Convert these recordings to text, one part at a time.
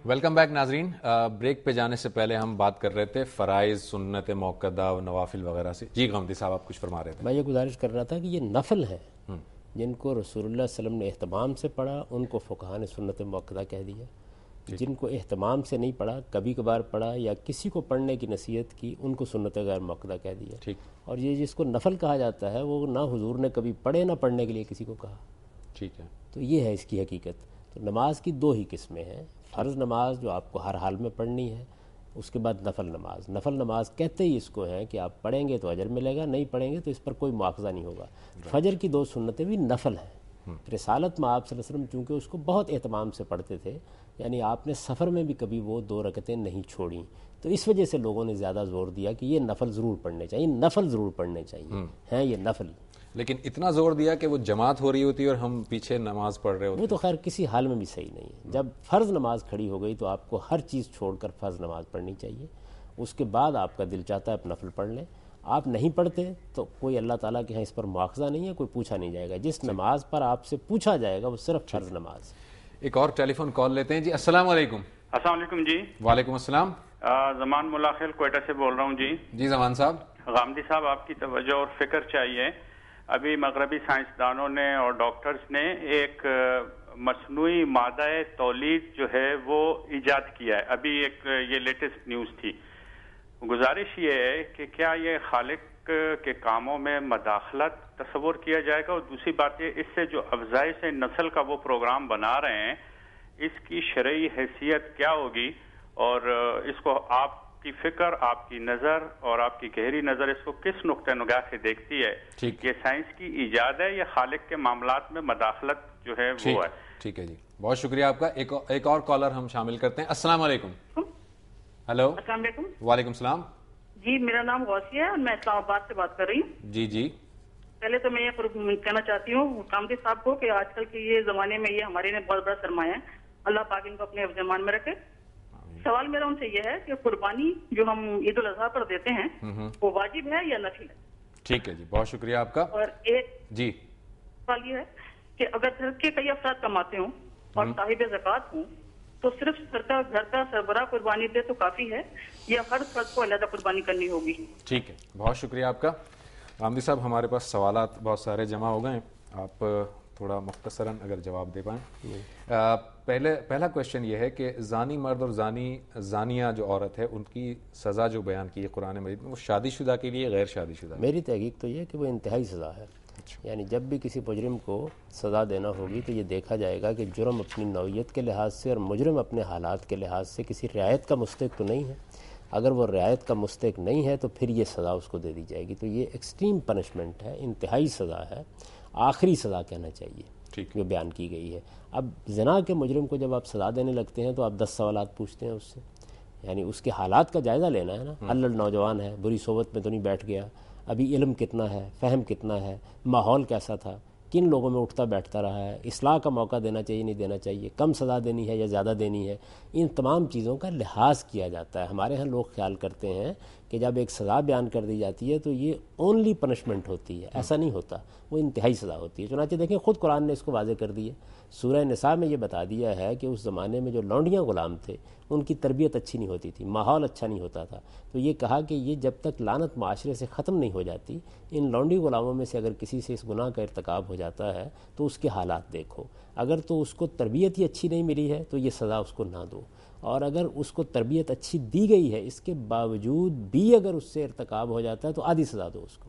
Welcome back ناظرین. Break پہ جانے سے پہلے ہم بات کر رہے تھے فرائض، سنت موقدہ و نوافل وغیرہ سے. جی غامدی صاحب آپ کچھ فرما رہے تھے. میں یہ گزارش کر رہا تھا کہ یہ نفل ہیں جن کو رسول اللہ صلی اللہ علیہ وسلم نے اہتمام سے پڑھا، ان کو فقہاء نے سنت موقدہ کہہ دیا. جن کو اہتمام سے نہیں پڑھا، کبھی کبھار پڑھا یا کسی کو پڑھنے کی نصیحت کی، ان کو سنت غیر موقدہ کہہ دیا. ٹھیک. اور یہ جس کو نفل کہا جاتا ہے وہ نہ حضور نے کبھی پڑھے نہ پڑھنے کے لیے کسی کو کہا. ٹھیک ہے. تو یہ ہے اس کی حقیقت. تو نماز کی دو ہی قسمیں ہیں. فرض نماز جو آپ کو ہر حال میں پڑھنی ہے، اس کے بعد نفل نماز. نفل نماز کہتے ہی اس کو ہیں کہ آپ پڑھیں گے تو اجر ملے گا، نہیں پڑھیں گے تو اس پر کوئی مواخذہ نہیں ہوگا. فجر کی 2 سنتیں بھی نفل ہیں. رسالت میں آپ صلی اللہ علیہ وسلم چونکہ اس کو بہت اہتمام سے پڑھتے تھے، یعنی آپ نے سفر میں بھی کبھی وہ 2 رکعتیں نہیں چھوڑیں، تو اس وجہ سے لوگوں نے زیادہ زور دیا کہ یہ نفل ضرور پڑھنے چاہیے، نفل ضرور پڑھنے چاہیے ہیں یہ نفل. لیکن اتنا زور دیا کہ وہ جماعت ہو رہی ہوتی اور ہم پیچھے نماز پڑھ رہے ہوتے. وہ تو خیر کسی حال میں بھی صحیح نہیں ہے. جب فرض نماز کھڑی ہو گئی تو آپ کو ہر چیز چھوڑ کر فرض نماز پڑھنی چاہیے. اس کے بعد آپ کا دل چاہتا ہے آپ نفل پڑھ لیں. آپ نہیں پڑھتے تو کوئی اللہ تعالیٰ کے ہاں اس پر مواخذہ نہیں ہے، کوئی پوچھا نہیں جائے گا. جس نماز پر آپ سے پوچھا جائے گا وہ صرف فرض نماز. ایک اور ٹیلی فون کال لیتے ہیں. جی السلام علیکم. السلام علیکم. جی وعلیکم السلام. زمان ملاخل کوئٹہ سے بول رہا ہوں. جی زمان صاحب. غامدی صاحب آپ کی توجہ اور فکر چاہیے. ابھی مغربی سائنسدانوں نے اور ڈاکٹرز نے ایک مصنوعی مادہ تولید جو ہے وہ ایجاد کیا ہے. ابھی ایک یہ لیٹسٹ نیوز تھی. گزارش یہ ہے کہ کیا یہ خالق کے کاموں میں مداخلت تصور کیا جائے گا، اور دوسری بات یہ اس سے جو افزائش نسل کا وہ پروگرام بنا رہے ہیں اس کی شرعی حیثیت کیا ہوگی، اور اس کو آپ کی فکر، آپ کی نظر اور آپ کی گہری نظر اس کو کس نقطہ نگاہ سے دیکھتی ہے؟ یہ سائنس کی ایجاد ہے یا خالق کے معاملات میں مداخلت جو ہے وہ ہے؟ ٹھیک ہے جی، بہت شکریہ آپ کا. ایک اور کالر ہم شامل کرتے ہیں. السلام علیکم. ہلو. السلام علیکم. وعلیکم السلام. جی میرا نام غوثیہ ہے اور میں اسلام آباد سے بات کر رہی ہوں. جی جی. پہلے تو میں یہ کہنا چاہتی ہوں غامدی صاحب کو کہ آج کل کے یہ زمانے میں یہ ہمارے لیے بہت بڑا سرمایہ ہے. اللہ پاک ان کو اپنے زمان میں رکھے. سوال میرا ان سے یہ ہے کہ قربانی جو ہم عید الاضحیٰ پر دیتے ہیں وہ واجب ہے یا نفل ہے؟ ٹھیک ہے جی، بہت شکریہ آپ کا. اور ایک جی سوال یہ ہے کہ اگر گھر کے کئی افراد کماتے ہوں اور صاحب زکوٰۃ ہوں تو صرف گھر کا سربراہ قربانی دے تو کافی ہے یا ہر فرد کو علیحدہ قربانی کرنی ہوگی؟ ٹھیک ہے، بہت شکریہ آپ کا. غامدی صاحب ہمارے پاس سوالات بہت سارے جمع ہو گئے ہیں، آپ تھوڑا مختصراً اگر جواب دے پائیں. پہلا کویشچن یہ ہے کہ زانی مرد اور زانیہ جو عورت ہے ان کی سزا جو بیان کی ہے قرآن مجید میں، وہ شادی شدہ کے لیے غیر شادی شدہ؟ میری تحقیق تو یہ ہے کہ وہ انتہائی سزا ہے. یعنی جب بھی کسی مجرم کو سزا دینا ہوگی تو یہ دیکھا جائے گا کہ جرم اپنی نوعیت کے لحاظ سے اور مجرم اپنے حالات کے لحاظ سے کسی رعایت کا مستحق تو نہیں ہے. اگر وہ رعایت کا مستحق نہیں ہے تو پھر یہ سزا اس کو دے دی جائے گی. تو یہ ایکسٹریم پنشمنٹ ہے، انتہائی سزا ہے، آخری سزا کہنا چاہیے جو بیان کی گئی ہے. اب زنا کے مجرم کو جب آپ سزا دینے لگتے ہیں تو آپ 10 سوالات پوچھتے ہیں اس سے. یعنی اس کے حالات کا جائزہ لینا ہے نا. اللہ نوجوان ہے، بری صحبت میں تو نہیں بیٹھ گیا، ابھی علم کتنا ہے، فہم کتنا ہے، ماحول کیسا تھا، کن لوگوں میں اٹھتا بیٹھتا رہا ہے، اصلاح کا موقع دینا چاہیے نہیں دینا چاہیے، کم سزا دینی ہے یا زیادہ دینی ہے. ان تمام چیزوں کا لحاظ کیا جاتا ہے. ہمارے ہاں لوگ خیال کرتے ہیں کہ جب ایک سزا بیان کر دی جاتی ہے تو یہ اونلی پنشمنٹ ہوتی ہے. ایسا نہیں ہوتا، وہ انتہائی سزا ہوتی ہے. چنانچہ دیکھیں خود قرآن نے اس کو واضح کر دی ہے. سورہ نساء میں یہ بتا دیا ہے کہ اس زمانے میں جو لونڈیاں غلام تھے ان کی تربیت اچھی نہیں ہوتی تھی، ماحول اچھا نہیں ہوتا تھا. تو یہ کہا کہ یہ جب تک لعنت معاشرے سے ختم نہیں ہو جاتی، ان لونڈی غلاموں میں سے اگر کسی سے اس گناہ کا ارتکاب ہو جاتا ہے تو اس کے حالات دیکھو. اگر تو اس کو تربیت ہی اچھی نہیں ملی ہے تو یہ سزا اس کو نہ دو، اور اگر اس کو تربیت اچھی دی گئی ہے اس کے باوجود بھی اگر اس سے ارتکاب ہو جاتا ہے تو آدھی سزا دو اس کو.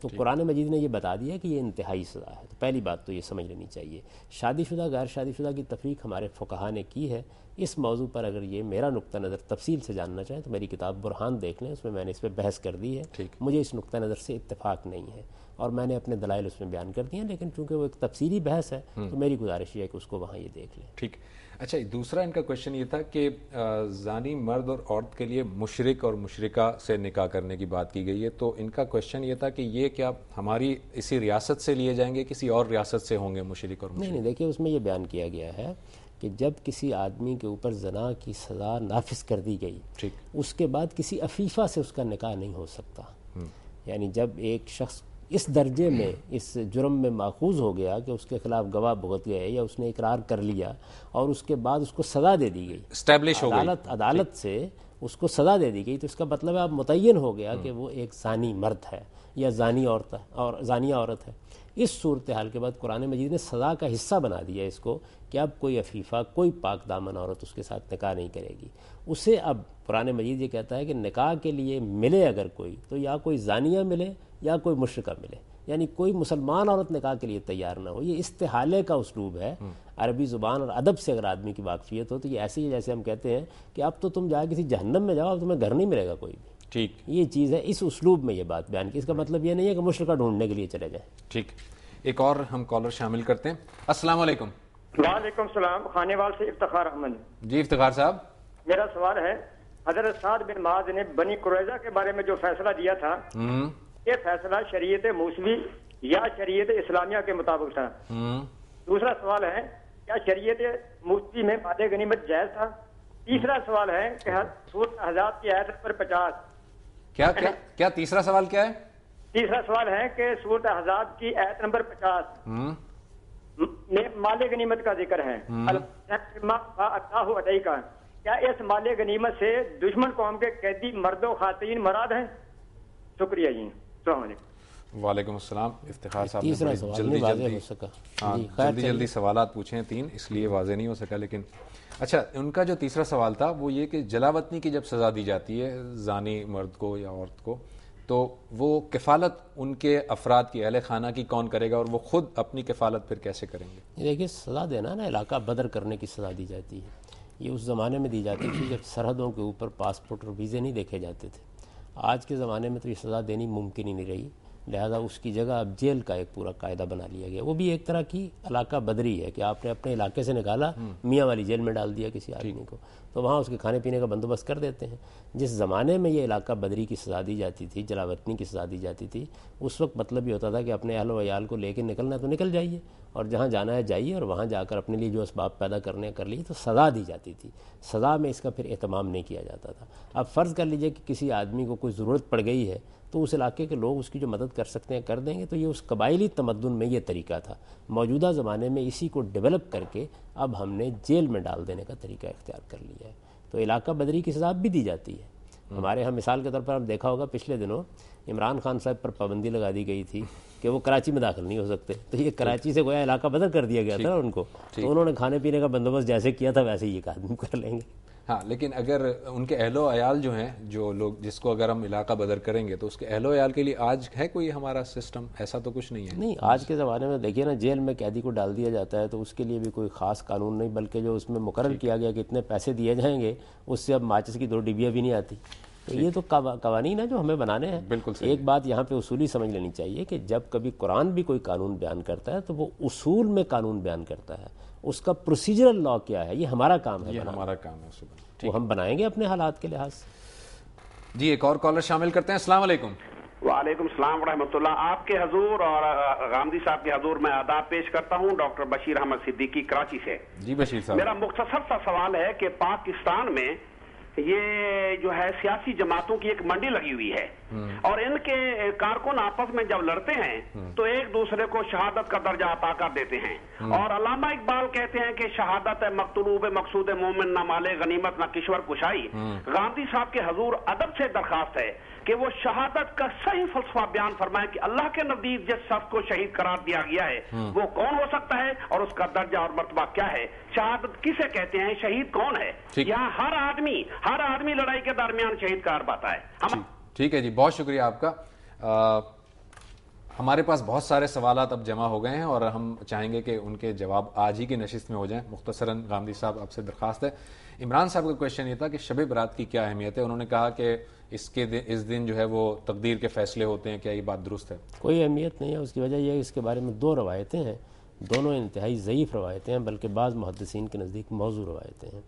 تو قرآن مجید نے یہ بتا دیا کہ یہ انتہائی سزا ہے. تو پہلی بات تو یہ سمجھ لینی چاہیے. شادی شدہ غیر شادی شدہ کی تفریق ہمارے فقہا نے کی ہے. اس موضوع پر اگر یہ میرا نقطہ نظر تفصیل سے جاننا چاہیں تو میری کتاب برہان دیکھ لیں، اس میں نے اس پہ بحث کر دی ہے. مجھے اس نقطہ نظر سے اتفاق نہیں ہے اور میں نے اپنے دلائل اس میں بیان کر دیے ہیں، لیکن چونکہ وہ ایک تفصیلی بحث ہے تو میری گزارش یہ ہے کہ اس کو وہاں یہ دیکھ لیں. ٹھیک. اچھا، دوسرا ان کا کویشچن یہ تھا کہ زانی مرد اور عورت کے لیے مشرک اور مشرکہ سے نکاح کرنے کی بات کی گئی ہے، تو ان کا کویشچن یہ تھا کہ یہ کیا ہماری اسی ریاست سے لیے جائیں گے، کسی اور ریاست سے ہوں گے مشرک اور مشرک؟ نہیں، دیکھیے اس میں یہ بیان کیا گیا ہے کہ جب کسی آدمی کے اوپر زنا کی سزا نافذ کر دی گئی اس کے بعد کسی عفیفہ سے اس کا نکاح نہیں ہو سکتا. یعنی جب ایک شخص اس درجے میں اس جرم میں ماخوذ ہو گیا کہ اس کے خلاف گواہ بھگت گئے یا اس نے اقرار کر لیا اور اس کے بعد اس کو سزا دے دی گئی، اسٹیبلش ہو گئی، عدالت سے اس کو سزا دے دی گئی، تو اس کا مطلب ہے اب متعین ہو گیا کہ وہ ایک زانی مرد ہے یا زانی عورت ہے اور زانیہ عورت ہے۔ اس صورتحال کے بعد قرآن مجید نے سزا کا حصہ بنا دیا اس کو کہ اب کوئی عفیفہ، کوئی پاک دامن عورت اس کے ساتھ نکاح نہیں کرے گی۔ اسے اب قرآن مجید یہ کہتا ہے کہ نکاح کے لیے ملے اگر کوئی تو یا کوئی زانیہ ملے یا کوئی مشرکہ ملے، یعنی کوئی مسلمان عورت نکاح کے لیے تیار نہ ہو۔ یہ استحالے کا اسلوب ہے۔ عربی زبان اور ادب سے اگر آدمی کی واقفیت ہو تو یہ ایسی ہے جیسے ہم کہتے ہیں کہ اب تو تم جا کسی جہنم میں جاؤ، اب تمہیں گھر نہیں ملے گا کوئی بھی۔ ٹھیک، یہ چیز ہے، اس اسلوب میں یہ بات بیان کی۔ اس کا مطلب یہ نہیں ہے کہ مشرکہ ڈھونڈنے کے لیے چلے جائیں۔ ٹھیک، ایک اور ہم کالر شامل کرتے ہیں۔ السلام علیکم۔ وعلیکم السلام، خانے وال سے افتخار احمد۔ جی افتخار صاحب، میرا سوال ہے، حضرت سعد بن معاذ نے بنی قریظہ کے بارے میں جو فیصلہ دیا تھا، یہ فیصلہ شریعت موسوی یا شریعت اسلامیہ کے مطابق تھا؟ دوسرا سوال ہے، کیا شریعت موسوی میں مال غنیمت جائز تھا؟ تیسرا سوال ہے کہ سورۃ احزاب کی آیت نمبر 50 کیا تیسرا سوال کیا ہے؟ تیسرا سوال ہے کہ سورۃ احزاب کی آیت نمبر 50 میں مال غنیمت کا ذکر ہے، اللہ کا، کیا اس مال غنیمت سے دشمن قوم کے قیدی مرد و خواتین مراد ہیں؟ شکریہ جی، السلام علیکم۔ وعلیکم السلام۔ افتخار صاحب تیسرا نے سوال نہیں واضح ہو سکا، جلدی سوالات پوچھیں 3، اس لیے واضح نہیں ہو سکا۔ لیکن اچھا، ان کا جو تیسرا سوال تھا وہ یہ کہ جلاوطنی کی جب سزا دی جاتی ہے زانی مرد کو یا عورت کو، تو وہ کفالت ان کے افراد کی، اہل خانہ کی کون کرے گا، اور وہ خود اپنی کفالت پھر کیسے کریں گے؟ دیکھیے، سزا دینا نا علاقہ بدر کرنے کی سزا دی جاتی ہے۔ یہ اس زمانے میں دی جاتی تھی جب سرحدوں کے اوپر پاسپورٹ اور ویزے نہیں دیکھے جاتے تھے۔ آج کے زمانے میں تو یہ سزا دینی ممکن ہی نہیں رہی، لہذا اس کی جگہ اب جیل کا ایک پورا قاعدہ بنا لیا گیا۔ وہ بھی ایک طرح کی علاقہ بدری ہے کہ آپ نے اپنے علاقے سے نکالا، میاں والی جیل میں ڈال دیا کسی آدمی کو، تو وہاں اس کے کھانے پینے کا بندوبست کر دیتے ہیں۔ جس زمانے میں یہ علاقہ بدری کی سزا دی جاتی تھی، جلاوطنی کی سزا دی جاتی تھی، اس وقت مطلب یہ ہوتا تھا کہ اپنے اہل و عیال کو لے کے نکلنا ہے تو نکل جائیے، اور جہاں جانا ہے جائیے، اور وہاں جا کر اپنے لیے جو اسباب پیدا کرنے کر لیے، تو سزا دی جاتی تھی۔ سزا میں اس کا پھر اہتمام نہیں کیا جاتا تھا۔ اب فرض کر لیجئے کہ کسی آدمی کو کوئی ضرورت پڑ گئی ہے تو اس علاقے کے لوگ اس کی جو مدد کر سکتے ہیں کر دیں گے، تو یہ اس قبائلی تمدن میں یہ طریقہ تھا۔ موجودہ زمانے میں اسی کو ڈیولپ کر کے اب ہم نے جیل میں ڈال دینے کا طریقہ اختیار کر لیا ہے، تو علاقہ بدری کی سزا بھی دی جاتی ہے۔ ہمارے ہاں مثال کے طور پر آپ دیکھا ہوگا پچھلے دنوں عمران خان صاحب پر پابندی لگا دی گئی تھی کہ وہ کراچی میں داخل نہیں ہو سکتے، تو یہ کراچی سے گویا علاقہ بدر کر دیا گیا تھا ان کو، تو انہوں نے کھانے پینے کا بندوبست جیسے کیا تھا ویسے ہی ایک آدمی کر لیں گے۔ ہاں، لیکن اگر ان کے اہل و عیال جو ہیں، جو لوگ جس کو اگر ہم علاقہ بدر کریں گے، تو اس کے اہل و عیال کے لیے آج ہے کوئی ہمارا سسٹم؟ ایسا تو کچھ نہیں ہے۔ نہیں، آج کے زمانے میں دیکھیے نا، جیل میں قیدی کو ڈال دیا جاتا ہے تو اس کے لیے بھی کوئی خاص قانون نہیں، بلکہ جو اس میں مقرر کیا گیا کہ اتنے پیسے دیے جائیں گے، اس سے اب ماچس کی 2 ڈبیاں بھی نہیں آتی۔ تو یہ تو قوانین ہیں جو ہمیں بنانے ہیں۔ بالکل صحیح۔ ایک بات یہاں پہ اصولی سمجھ لینی چاہیے کہ جب کبھی قرآن بھی کوئی قانون بیان کرتا ہے تو وہ اصول میں قانون بیان کرتا ہے، اس کا پروسیجرل لا کیا ہے، یہ ہمارا کام ہے، یہ ہمارا کام ہے، وہ ہم بنائیں گے اپنے حالات کے لحاظ سے۔ جی ایک اور کالر شامل کرتے ہیں۔ السلام علیکم۔ وعلیکم السلام ورحمۃ اللہ۔ آپ کے حضور اور غامدی صاحب کے حضور میں آداب پیش کرتا ہوں، ڈاکٹر بشیر احمد صدیقی کراچی سے۔ جی بشیر صاحب، میرا مختصر سا سوال ہے کہ پاکستان میں یہ جو ہے سیاسی جماعتوں کی ایک منڈی لگی ہوئی ہے، اور ان کے کارکن آپس میں جب لڑتے ہیں تو ایک دوسرے کو شہادت کا درجہ عطا کر دیتے ہیں، اور علامہ اقبال کہتے ہیں کہ شہادت مقتلوب مقصود مومن نہ مال غنیمت نہ کشور کشائی۔ غامدی صاحب کے حضور ادب سے درخواست ہے کہ وہ شہادت کا صحیح فلسفہ بیان فرمائیں کہ اللہ کے نزدیک جس شخص کو شہید قرار دیا گیا ہے وہ کون ہو سکتا ہے اور اس کا درجہ اور مرتبہ کیا ہے، شہادت کسے کہتے ہیں، شہید کون ہے۔ یہاں ہر آدمی لڑائی کے درمیان شہید قرار پاتا ہے۔ ٹھیک ہے جی، بہت شکریہ آپ کا۔ ہمارے پاس بہت سارے سوالات اب جمع ہو گئے ہیں اور ہم چاہیں گے کہ ان کے جواب آج ہی کی نشست میں ہو جائیں۔ مختصراً غامدی صاحب آپ سے درخواست ہے، عمران صاحب کا کویشچن یہ تھا کہ شب برات کی کیا اہمیت ہے۔ انہوں نے کہا کہ اس دن جو ہے وہ تقدیر کے فیصلے ہوتے ہیں، کیا یہ بات درست ہے؟ کوئی اہمیت نہیں ہے، اس کی وجہ یہ ہے اس کے بارے میں 2 روایتیں ہیں، دونوں انتہائی ضعیف روایتیں ہیں، بلکہ بعض محدثین کے نزدیک موضوع روایتیں ہیں۔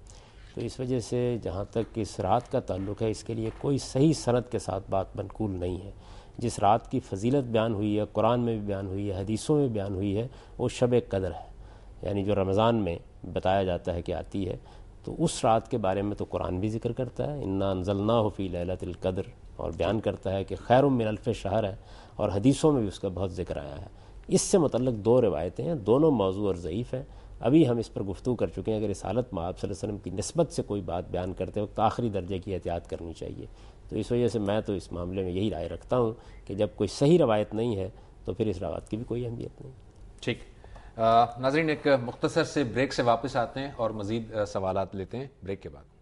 تو اس وجہ سے جہاں تک اس رات کا تعلق ہے، اس کے لیے کوئی صحیح سند کے ساتھ بات منقول نہیں ہے۔ جس رات کی فضیلت بیان ہوئی ہے، قرآن میں بھی بیان ہوئی ہے، حدیثوں میں بیان ہوئی ہے، وہ شب قدر ہے، یعنی جو رمضان میں بتایا جاتا ہے کہ آتی ہے۔ تو اس رات کے بارے میں تو قرآن بھی ذکر کرتا ہے، انا انزلناہ فی لیلۃ القدر، اور بیان کرتا ہے کہ خیر من الف شہر ہے، اور حدیثوں میں بھی اس کا بہت ذکر آیا ہے۔ اس سے متعلق 2 روایتیں ہیں، دونوں موضوع اور ضعیف ہیں۔ ابھی ہم اس پر گفتگو کر چکے ہیں، اگر رسالت مآب صلی اللہ علیہ وسلم کی نسبت سے کوئی بات بیان کرتے وقت آخری درجے کی احتیاط کرنی چاہیے۔ تو اس وجہ سے میں تو اس معاملے میں یہی رائے رکھتا ہوں کہ جب کوئی صحیح روایت نہیں ہے تو پھر اس روایت کی بھی کوئی اہمیت نہیں۔ ٹھیک، ناظرین ایک مختصر سے بریک سے واپس آتے ہیں اور مزید سوالات لیتے ہیں بریک کے بعد۔